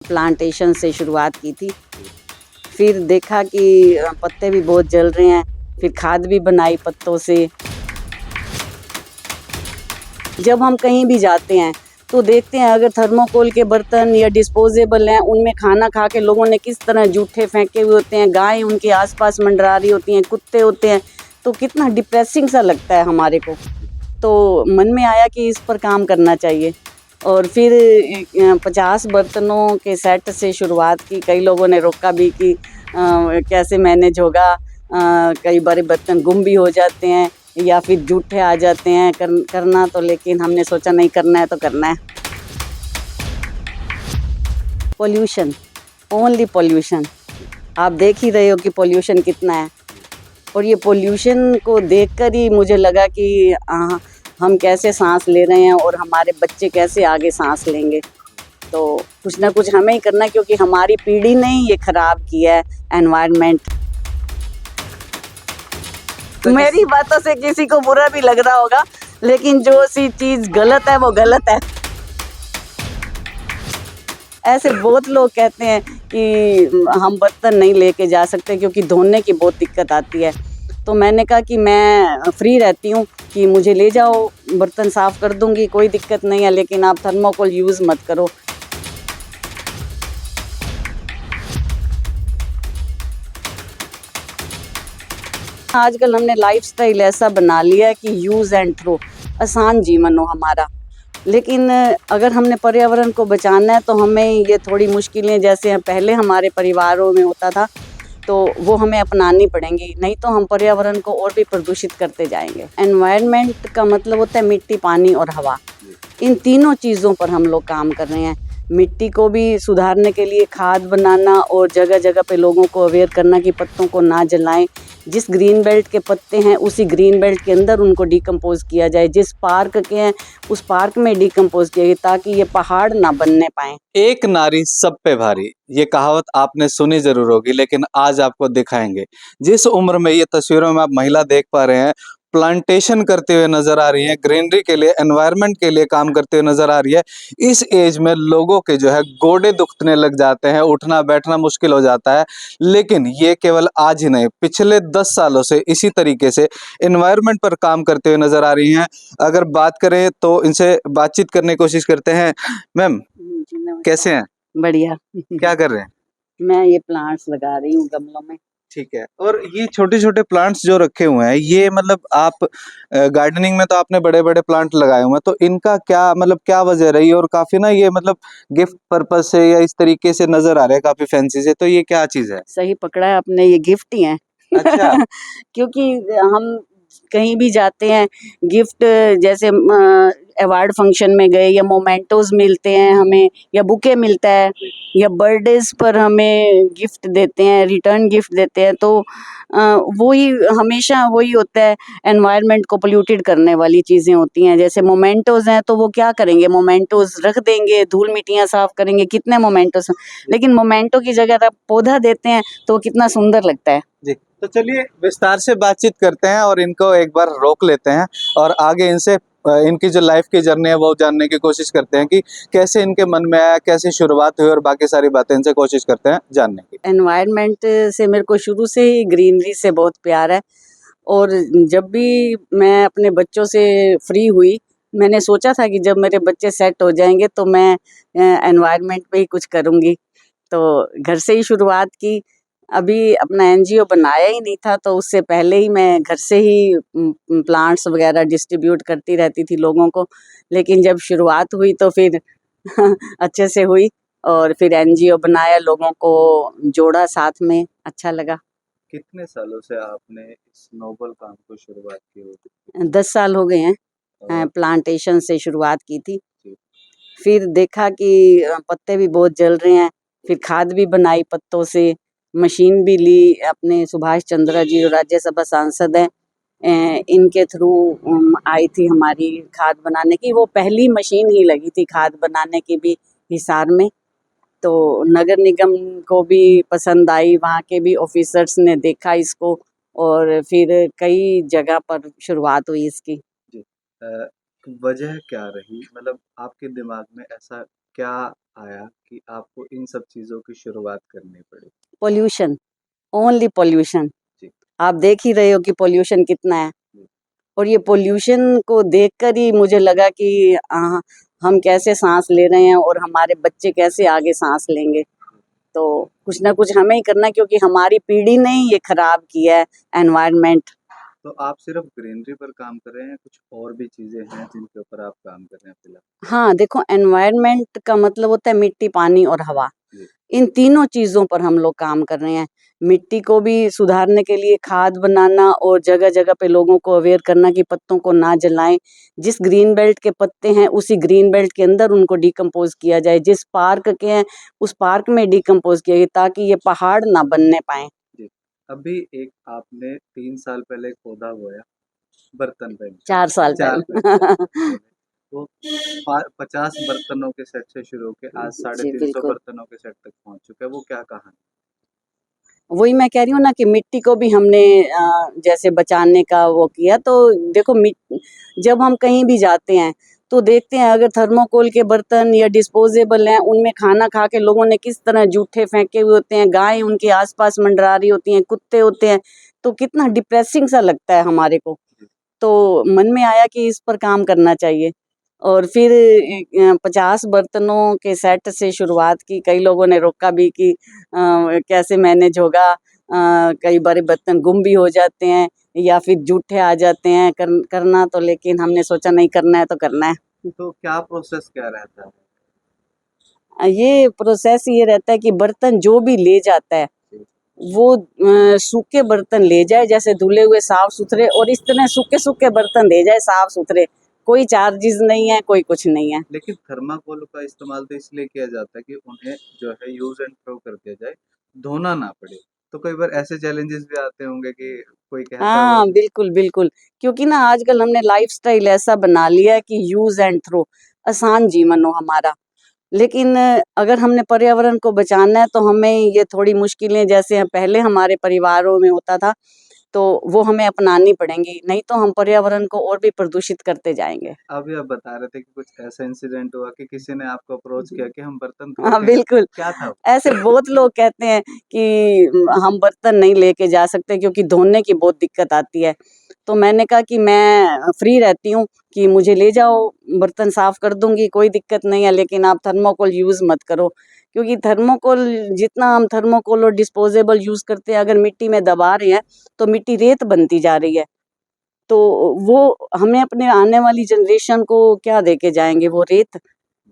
Plantation से शुरुआत की थी। फिर देखा कि पत्ते भी बहुत जल रहे हैं, फिर खाद भी बनाई पत्तों से। जब हम कहीं भी जाते हैं तो देखते हैं अगर थर्मोकोल के बर्तन या डिस्पोजेबल हैं, उनमें खाना खा के लोगों ने किस तरह जूठे फेंके हुए होते हैं, गायें उनके आसपास मंडरा रही होती हैं, कुत्ते होते हैं, तो कितना डिप्रेसिंग सा लगता है हमारे को। तो मन में आया कि इस पर काम करना चाहिए और फिर 50 बर्तनों के सेट से शुरुआत की। कई लोगों ने रोका भी कि कैसे मैनेज होगा, कई बार बर्तन गुम भी हो जाते हैं या फिर जूठे आ जाते हैं करना तो, लेकिन हमने सोचा नहीं करना है तो करना है। पोल्यूशन, ओनली पोल्यूशन, आप देख ही रहे हो कि पोल्यूशन कितना है। और ये पोल्यूशन को देखकर ही मुझे लगा कि हम कैसे सांस ले रहे हैं और हमारे बच्चे कैसे आगे सांस लेंगे। तो कुछ ना कुछ हमें ही करना है, क्योंकि हमारी पीढ़ी ने ही ये खराब किया है एनवायरनमेंट। मेरी बातों से किसी को बुरा भी लग रहा होगा, लेकिन जो सी चीज़ गलत है वो गलत है। ऐसे बहुत लोग कहते हैं कि हम बर्तन नहीं लेके जा सकते क्योंकि धोने की बहुत दिक्कत आती है। तो मैंने कहा कि मैं फ्री रहती हूँ कि मुझे ले जाओ, बर्तन साफ़ कर दूँगी, कोई दिक्कत नहीं है, लेकिन आप थर्मोकोल यूज़ मत करो। आजकल हमने लाइफस्टाइल ऐसा बना लिया है कि यूज़ एंड थ्रो, आसान जीवन हो हमारा। लेकिन अगर हमने पर्यावरण को बचाना है तो हमें ये थोड़ी मुश्किलें जैसे पहले हमारे परिवारों में होता था, तो वो हमें अपनानी पड़ेंगी, नहीं तो हम पर्यावरण को और भी प्रदूषित करते जाएंगे। एनवायरनमेंट का मतलब होता है मिट्टी, पानी और हवा। इन तीनों चीज़ों पर हम लोग काम कर रहे हैं। मिट्टी को भी सुधारने के लिए खाद बनाना और जगह जगह पे लोगों को अवेयर करना कि पत्तों को ना जलाएं। जिस ग्रीन बेल्ट के पत्ते हैं उसी ग्रीन बेल्ट के अंदर उनको डिकम्पोज किया जाए। जिस पार्क के हैं उस पार्क में डिकम्पोज किया जाए, ताकि ये पहाड़ ना बनने पाएं। एक नारी सब पे भारी, ये कहावत आपने सुनी जरूर होगी, लेकिन आज आपको दिखाएंगे। जिस उम्र में ये तस्वीरों में आप महिला देख पा रहे हैं, प्लांटेशन करते हुए नजर आ रही है, ग्रीनरी के लिए, एनवायरनमेंट के लिए काम करते हुए नजर आ रही है। इस एज में लोगों के जो है गोडे दुखने लग जाते हैं, उठना बैठना मुश्किल हो जाता है। लेकिन ये केवल आज ही नहीं, पिछले 10 सालों से इसी तरीके से एनवायरनमेंट पर काम करते हुए नजर आ रही हैं। अगर बात करें तो इनसे बातचीत करने की कोशिश करते हैं। मैम, कैसे हैं? बढ़िया। क्या कर रहे हैं? मैं ये प्लांट्स लगा रही हूँ गमलों में। ठीक है। और ये छोटे छोटे प्लांट्स जो रखे हुए हैं, ये मतलब आप गार्डनिंग में तो आपने बड़े बड़े प्लांट लगाए हुए हैं, तो इनका क्या मतलब क्या वजह रही? और काफी ना ये मतलब गिफ्ट पर्पज से या इस तरीके से नजर आ रहे हैं, काफी फैंसी से, तो ये क्या चीज है? सही पकड़ा है आपने, ये गिफ्ट ही हैं। अच्छा। क्योंकि हम कहीं भी जाते हैं, गिफ्ट जैसे अवार्ड फंक्शन में गए या मोमेंटोज मिलते हैं हमें, या बुके मिलता है, या बर्थडेज पर हमें गिफ्ट देते हैं, रिटर्न गिफ्ट देते हैं, तो वही हमेशा वही होता है, एनवायरनमेंट को पोल्यूटेड करने वाली चीज़ें होती हैं। जैसे मोमेंटोज हैं तो वो क्या करेंगे, मोमेंटोज रख देंगे, धूल मिट्टियाँ साफ करेंगे, कितने मोमेंटोज। लेकिन मोमेंटो की जगह आप पौधा देते हैं तो वो कितना सुंदर लगता है। जी, तो चलिए विस्तार से बातचीत करते हैं और इनको एक बार रोक लेते हैं और आगे इनसे इनकी जो लाइफ की जर्नी है वो जानने की कोशिश करते हैं कि कैसे इनके मन में आया, कैसे शुरुआत हुई, और बाकी सारी बातें इनसे कोशिश करते हैं जानने की। एनवायरनमेंट से मेरे को शुरू से ही ग्रीनरी से बहुत प्यार है, और जब भी मैं अपने बच्चों से फ्री हुई, मैंने सोचा था कि जब मेरे बच्चे सेट हो जाएंगे तो मैं एनवायरनमेंट पे ही कुछ करूँगी। तो घर से ही शुरुआत की। अभी अपना एनजीओ बनाया ही नहीं था, तो उससे पहले ही मैं घर से ही प्लांट्स वगैरह डिस्ट्रीब्यूट करती रहती थी लोगों को। लेकिन जब शुरुआत हुई तो फिर अच्छे से हुई, और फिर एनजीओ बनाया, लोगों को जोड़ा साथ में, अच्छा लगा। कितने सालों से आपने इस नोबल काम को शुरुआत की होगी? 10 साल हो गए हैं, प्लांटेशन से शुरुआत की थी। फिर देखा कि पत्ते भी बहुत जल रहे हैं, फिर खाद भी बनाई पत्तों से, मशीन भी ली। अपने सुभाष चंद्रा जी जो राज्यसभा सांसद हैं, इनके थ्रू आई थी हमारी खाद बनाने की। वो पहली मशीन ही लगी थी खाद बनाने की भी हिसार में। तो नगर निगम को भी पसंद आई, वहाँ के भी ऑफिसर्स ने देखा इसको, और फिर कई जगह पर शुरुआत हुई इसकी। जी। वजह क्या रही, मतलब आपके दिमाग में ऐसा क्या आया कि आपको इन सब चीजों की शुरुआत करनी पड़ी? Pollution, only pollution. जी। आप देख ही रहे हो कि पोल्यूशन कितना है। जी। और ये पोल्यूशन को देखकर ही मुझे लगा कि हम कैसे सांस ले रहे हैं और हमारे बच्चे कैसे आगे सांस लेंगे। तो कुछ ना कुछ हमें ही करना है, क्योंकि हमारी पीढ़ी ने ही ये खराब किया है एनवायरनमेंट। तो आप सिर्फ ग्रीनरी पर काम कर रहे हैं, कुछ और भी चीजें हैं जिनके ऊपर आप काम कर रहे हैं फिलहाल? हाँ, देखो, एनवायरनमेंट का मतलब होता है मिट्टी, पानी और हवा। जी। इन तीनों चीज़ों पर हम लोग काम कर रहे हैं। मिट्टी को भी सुधारने के लिए खाद बनाना और जगह-जगह पे लोगों को अवेयर करना कि पत्तों को ना जलाएँ। जिस ग्रीन बेल्ट के पत्ते हैं, उसी ग्रीन बेल्ट के अंदर उनको डिकम्पोज़ किया जाए। जिस पार्क के हैं, उस पार्क में डिकम्पोज़ किया जाए, ताकि ये पहाड़ ना बनने पाएँ। जी। अभी एक आपने 3 साल पहले एक पौधा बोया, बर्तन पे 4 साल 4 पहले। वो 50 बर्तनों के सेट से शुरू होके आज जी, 350 बिल्कुल। बर्तनों के सेट तक पहुँच चुका है, वो क्या कहानी? वही मैं कह रही हूँ ना कि मिट्टी को भी हमने जैसे बचाने का वो किया। तो देखो, जब हम कहीं भी जाते हैं तो देखते हैं, अगर थर्मोकोल के बर्तन या डिस्पोजेबल हैं, उनमें खाना खा के लोगों ने किस तरह जूठे फेंके हुए होते हैं, गायें उनके आसपास मंडरा रही होती हैं, कुत्ते होते हैं, तो कितना डिप्रेसिंग सा लगता है हमारे को। तो मन में आया कि इस पर काम करना चाहिए। और फिर 50 बर्तनों के सेट से शुरुआत की। कई लोगों ने रोका भी कि कैसे मैनेज होगा। कई बार बर्तन गुम भी हो जाते हैं या फिर जूठे आ जाते हैं। करना तो, लेकिन हमने सोचा नहीं, करना है तो करना है। तो क्या प्रोसेस क्या रहता है? ये प्रोसेस ये रहता है कि बर्तन जो भी ले जाता है वो सूखे बर्तन ले जाए, जैसे धुले हुए साफ सुथरे, और इस तरह सूखे सूखे बर्तन ले जाए साफ सुथरे। कोई चार्जेस नहीं है, कोई कुछ नहीं है। लेकिन थर्माकोल का इस्तेमाल तो इसलिए किया जाता है कि उन्हें जो है यूज एंड थ्रो कर दिया जाए, धोना ना पड़े। तो कई बार ऐसे चैलेंजेस भी आते होंगे कि कोई कहता होगा हाँ, कि बिल्कुल, बिल्कुल। क्योंकि ना आजकल हमने लाइफ़स्टाइल ऐसा बना लिया है कि यूज़ एंड थ्रो, आसान जीवन हो हमारा। लेकिन अगर हमने पर्यावरण को बचाना है तो हमें ये थोड़ी मुश्किलें, जैसे पहले हमारे परिवारों में होता था, तो वो हमें अपनानी पड़ेंगी, नहीं तो हम पर्यावरण को और भी प्रदूषित करते जाएँगे। अभी आप बता रहे थे कि कुछ ऐसा इंसिडेंट हुआ कि किसी ने आपको अप्रोच किया कि हम बर्तन धो हाँ, के बिल्कुल। क्या था वो? ऐसे बहुत लोग कहते हैं कि हम बर्तन नहीं लेके जा सकते क्योंकि धोने की बहुत दिक्कत आती है। तो मैंने कहा कि मैं फ्री रहती हूँ, कि मुझे ले जाओ, बर्तन साफ कर दूँगी, कोई दिक्कत नहीं है, लेकिन आप थर्मोकोल यूज़ मत करो। क्योंकि थर्मोकोल, जितना हम थर्मोकोल और डिस्पोज़ेबल यूज़ करते हैं, अगर मिट्टी में दबा रहे हैं, तो मिट्टी रेत बनती जा रही है। तो वो हमें अपने आने वाली जनरेशन को क्या दे के जाएँगे, वो रेत?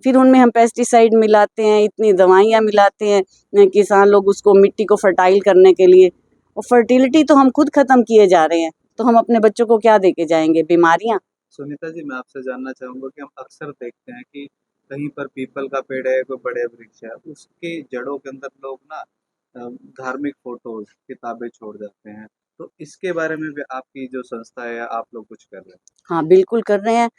फिर उनमें हम पेस्टिसाइड मिलाते हैं, इतनी दवाइयाँ मिलाते हैं, किसान लोग उसको, मिट्टी को फर्टाइल करने के लिए। और फर्टिलिटी तो हम खुद ख़त्म किए जा रहे हैं, तो हम अपने बच्चों को क्या दे के जाएँगे? बीमारियाँ। सुनीता जी, मैं आपसे जानना चाहूँगा कि हम अक्सर देखते हैं कि कहीं पर पीपल का पेड़ है, कोई बड़े वृक्ष है, उसके जड़ों के अंदर लोग ना धार्मिक फ़ोटोज़, किताबें छोड़ जाते हैं। तो इसके बारे में भी आपकी जो संस्था है, आप लोग कुछ कर रहे हैं? हाँ, बिल्कुल कर रहे हैं,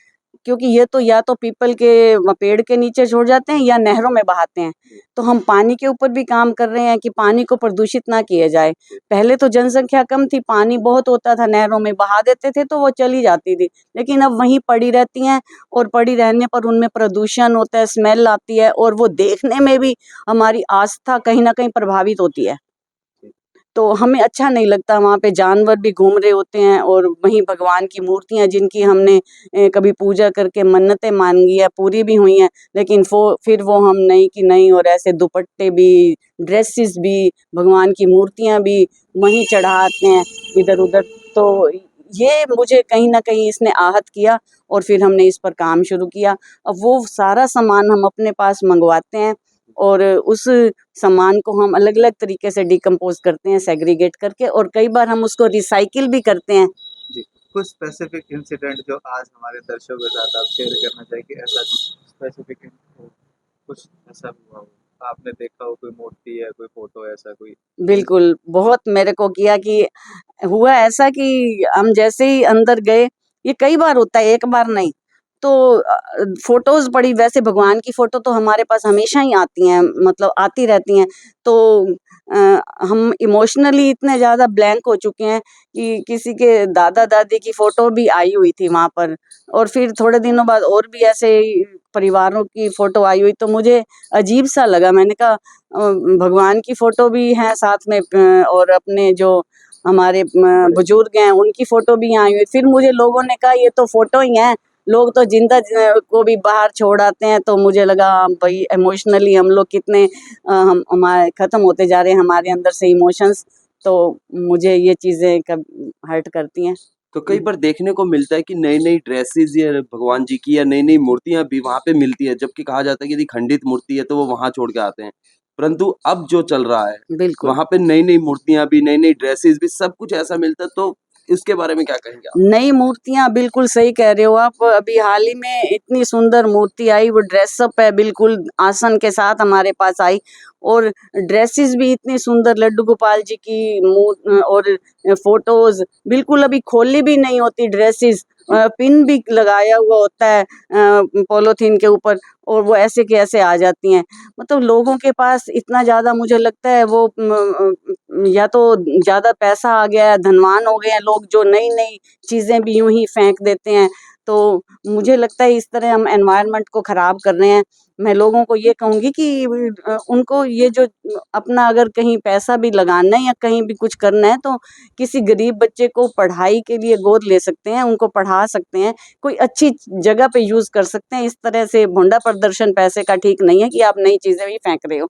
क्योंकि ये तो या तो पीपल के पेड़ के नीचे छोड़ जाते हैं या नहरों में बहाते हैं। जी। तो हम पानी के ऊपर भी काम कर रहे हैं कि पानी को प्रदूषित ना किया जाए। पहले तो जनसंख्या कम थी, पानी बहुत होता था, नहरों में बहा देते थे तो वो चली जाती थी। लेकिन अब वहीं पड़ी रहती हैं, और पड़ी रहने पर उनमें प्रदूषण होता है, स्मेल आती है, और वो देखने में भी हमारी आस्था कहीं न कहीं प्रभावित होती है। जी। तो हमें अच्छा नहीं लगता, वहाँ पे जानवर भी घूम रहे होते हैं, और वहीं भगवान की मूर्तियाँ जिनकी हमने कभी पूजा करके मन्नतें मांगी है, पूरी भी हुई हैं, लेकिन फिर वो हम नहीं कि नहीं, और ऐसे दुपट्टे भी, ड्रेसेस भी, भगवान की मूर्तियाँ भी वहीं चढ़ाते हैं इधर-उधर। तो ये मुझे कहीं न कहीं इसने आहत किया, और फिर हमने इस पर काम शुरू किया। अब वो सारा सामान हम अपने पास मँगवाते हैं, और उस सामान को हम अलग-अलग तरीके से डिकम्पोज़ करते हैं, सेग्रीगेट करके, और कई बार हम उसको रिसाइकिल भी करते हैं। जी। कुछ स्पेसिफिक इंसिडेंट जो आज हमारे दर्शकों के साथ आप शेयर करना चाहें कि ऐसा कुछ स्पेसिफिक हो, कुछ ऐसा हुआ हो? आपने देखा हो कोई मूर्ति है, कोई फ़ोटो है, ऐसा कोई? बिल्कुल, बहुत मेरे को किया कि हुआ ऐसा कि हम जैसे ही अंदर गए, ये कई बार होता है, एक बार नहीं। तो फ़ोटोज़ पड़ी, वैसे भगवान की फ़ोटो तो हमारे पास हमेशा ही आती हैं, मतलब आती रहती हैं। तो हम इमोशनली इतने ज़्यादा ब्लैंक हो चुके हैं कि किसी के दादा दादी की फ़ोटो भी आई हुई थी वहाँ पर, और फिर थोड़े दिनों बाद और भी ऐसे ही परिवारों की फ़ोटो आई हुई, तो मुझे अजीब सा लगा। मैंने कहा भगवान की फ़ोटो भी हैं साथ में, और अपने जो हमारे बुजुर्ग हैं उनकी फ़ोटो भी यहाँ आई हुई। फिर मुझे लोगों ने कहा ये तो फ़ोटो ही हैं, लोग तो जिंदा को भी बाहर छोड़ आते हैं। तो मुझे लगा भाई इमोशनली हम लोग कितने हम हमारे ख़त्म होते जा रहे हैं, हमारे अंदर से इमोशंस। तो मुझे ये चीज़ें कब हर्ट करती हैं। तो कई बार देखने को मिलता है कि नई-नई ड्रेसेज़ या भगवान जी की या नई-नई मूर्तियाँ भी वहाँ पे मिलती है, जबकि कहा जाता है कि यदि खंडित मूर्ति है तो वो वहाँ छोड़ के आते हैं। परंतु अब जो चल रहा है, बिल्कुल। वहाँ पे नई-नई मूर्तियाँ भी, नई-नई ड्रेसेज़ भी सब कुछ ऐसा मिलता है, तो इसके बारे में क्या कहेंगे आप? नई मूर्तियाँ बिल्कुल सही कह रहे हो आप। अभी हाल ही में इतनी सुंदर मूर्ति आई, वो ड्रेसअप है बिल्कुल आसन के साथ हमारे पास आई, और ड्रेसेस भी इतनी सुंदर लड्डू गोपाल जी की और फोटोज बिल्कुल अभी खोली भी नहीं होती ड्रेसेस, पिन भी लगाया हुआ होता है पॉलीथीन के ऊपर, और वो ऐसे के ऐसे आ जाती हैं। मतलब लोगों के पास इतना ज़्यादा मुझे लगता है वो या तो ज़्यादा पैसा आ गया है, धनवान हो गए हैं लोग, जो नई-नई चीज़ें भी यूँ ही फेंक देते हैं। तो मुझे लगता है इस तरह हम एनवायरनमेंट को ख़राब कर रहे हैं। मैं लोगों को ये कहूँगी कि उनको ये जो अपना अगर कहीं पैसा भी लगाना है या कहीं भी कुछ करना है, तो किसी गरीब बच्चे को पढ़ाई के लिए गोद ले सकते हैं, उनको पढ़ा सकते हैं, कोई अच्छी जगह पे यूज़ कर सकते हैं। इस तरह से भोंडा प्रदर्शन पैसे का ठीक नहीं है कि आप नई चीज़ें भी फेंक रहे हो।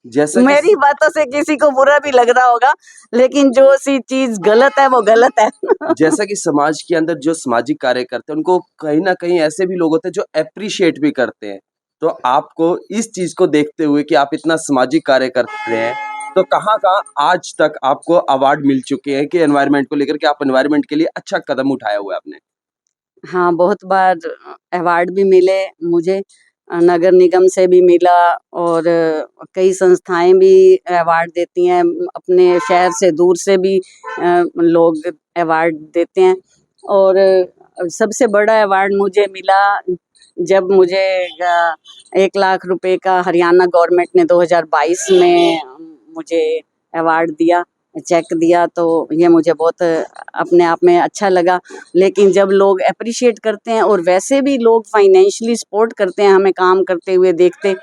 जैसा कि मेरी बातों से किसी को बुरा भी लग रहा होगा, लेकिन जो सी चीज़ गलत है वो गलत है। जैसा कि समाज के अंदर जो सामाजिक कार्य करते हैं, उनको कहीं न कहीं ऐसे भी लोग होते हैं जो एप्रिशिएट भी करते हैं। तो आपको इस चीज़ को देखते हुए कि आप इतना सामाजिक कार्य करते हैं, तो कहाँ-कहाँ आज तक आपको अवार्ड मिल चुके हैं कि एनवायरनमेंट को लेकर के आप एनवायरनमेंट के लिए अच्छा कदम उठाया हुआ है आपने? हाँ, बहुत बार अवार्ड भी मिले मुझे, नगर निगम से भी मिला, और कई संस्थाएँ भी अवार्ड देती हैं। अपने शहर से दूर से भी लोग अवार्ड देते हैं, और सबसे बड़ा अवार्ड मुझे मिला जब मुझे 1 लाख रुपए का हरियाणा गवर्नमेंट ने 2022 में मुझे अवार्ड दिया, चेक दिया, तो ये मुझे बहुत अपने आप में अच्छा लगा। लेकिन जब लोग एप्रिशिएट करते हैं और वैसे भी लोग फाइनेंशियली सपोर्ट करते हैं हमें काम करते हुए देखते,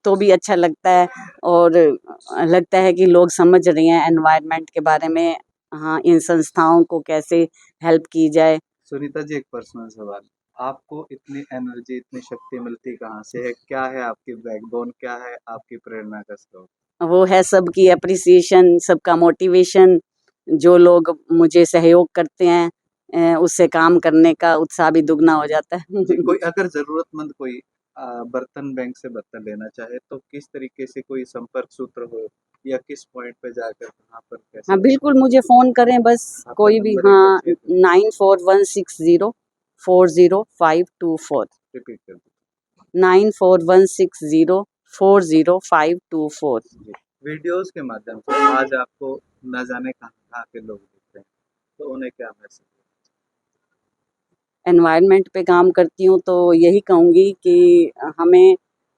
तो भी अच्छा लगता है, और लगता है कि लोग समझ रहे हैं एनवायरनमेंट के बारे में। हाँ, इन संस्थाओं को कैसे हेल्प की जाए। सुनीता जी, एक पर्सनल सवाल। आपको इतनी एनर्जी, इतनी शक्ति मिलती कहाँ से है? क्या है आपकी बैकबोन? क्या है आपकी प्रेरणा का स्रोत? वो है सबकी एप्रिसिएशन, सबका मोटिवेशन, जो लोग मुझे सहयोग करते हैं, उससे काम करने का उत्साह भी दुगना हो जाता है। जी, कोई अगर ज़रूरतमंद कोई बर्तन बैंक से बर्तन लेना चाहे, तो किस तरीके से कोई संपर्क सूत्र हो या किस पॉइंट पे जाकर कहाँ पर कैसे? हाँ, बिल्कुल मुझे फ़ोन करें बस, आपका कोई भी। नंबर एक हाँ, बार शेयर करें। 9416040524, रिपीट कर दीजिए। 9416040524। जी। वीडियोज़ के माध्यम से आज आपको ना जाने कहाँ-कहाँ के लोग दिख रहे हैं, तो उन्हें क्या मैसेज देना एनवायरनमेंट पे काम करती हूँ, तो यही कहूँगी कि हमें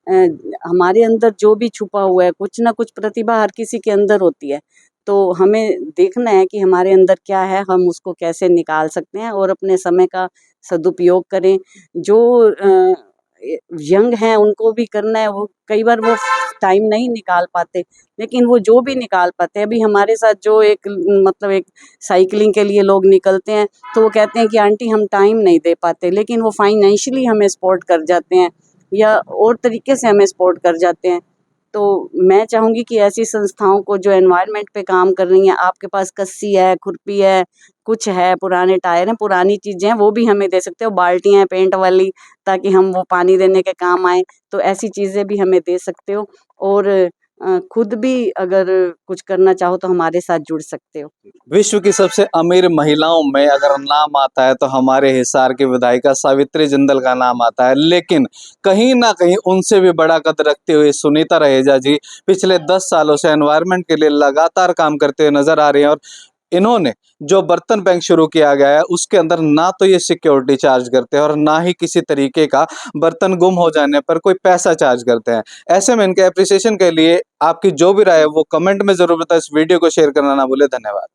हमारे अंदर जो भी छुपा हुआ है, कुछ ना कुछ प्रतिभा हर किसी के अंदर होती है। तो हमें देखना है कि हमारे अंदर क्या है, हम उसको कैसे निकाल सकते हैं, और अपने समय का सदुपयोग करें। जो यंग हैं उनको भी करना है, वो कई बार वो टाइम नहीं निकाल पाते, लेकिन वो जो भी निकाल पाते हैं, अभी हमारे साथ जो एक मतलब एक साइकिलिंग के लिए लोग निकलते हैं, तो वो कहते हैं कि आंटी हम टाइम नहीं दे पाते, लेकिन वो फाइनेंशियली हमें सपोर्ट कर जाते हैं या और तरीके से हमें सपोर्ट कर जाते हैं। तो मैं चाहूँगी कि ऐसी संस्थाओं को जो एनवायरनमेंट पे काम कर रही हैं, आपके पास कस्सी है, खुरपी है, कुछ है, पुराने टायर हैं, पुरानी चीज़ें हैं, वो भी हमें दे सकते हो, बाल्टियाँ हैं पेंट वाली, ताकि हम वो पानी देने के काम आएँ, तो ऐसी चीज़ें भी हमें दे सकते हो। और खुद भी अगर कुछ करना चाहो तो हमारे साथ जुड़ सकते हो। विश्व की सबसे अमीर महिलाओं में अगर नाम आता है तो हमारे हिसार की विधायिका सावित्री जिंदल का नाम आता है, लेकिन कहीं ना कहीं उनसे भी बड़ा कद रखते हुए सुनीता रहेजा जी पिछले 10 सालों से एनवायरनमेंट के लिए लगातार काम करते हुए नजर आ रही हैं, और इन्होंने जो बर्तन बैंक शुरू किया गया है उसके अंदर ना तो ये सिक्योरिटी चार्ज करते हैं और ना ही किसी तरीके का बर्तन गुम हो जाने पर कोई पैसा चार्ज करते हैं। ऐसे में इनके एप्रिसिएशन के लिए आपकी जो भी राय है वो कमेंट में जरूर बताएं। इस वीडियो को शेयर करना ना भूले। धन्यवाद।